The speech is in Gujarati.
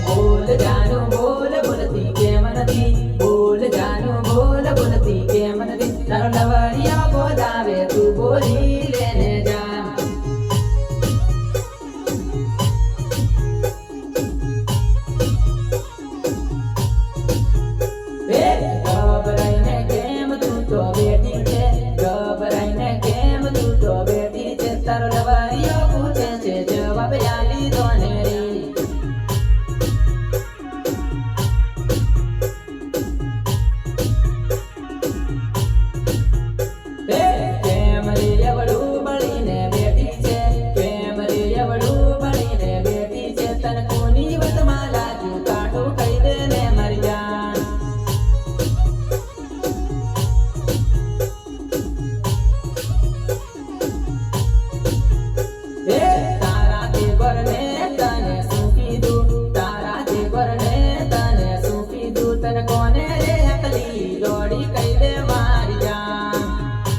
બોલ જાનું બોલ બોલતી કેમ નથી બોલ જાનું બોલ બોલતી કેમ નથી તારો લવરિયો બોલાવે તું બોલી લેને જા ગભરાઈને કેમ તું તો બેઠી છે ગભરાઈને કેમ તું તો બેઠી છે તારો લવરિયો પૂછે છે જવાબ આલી દો ને રે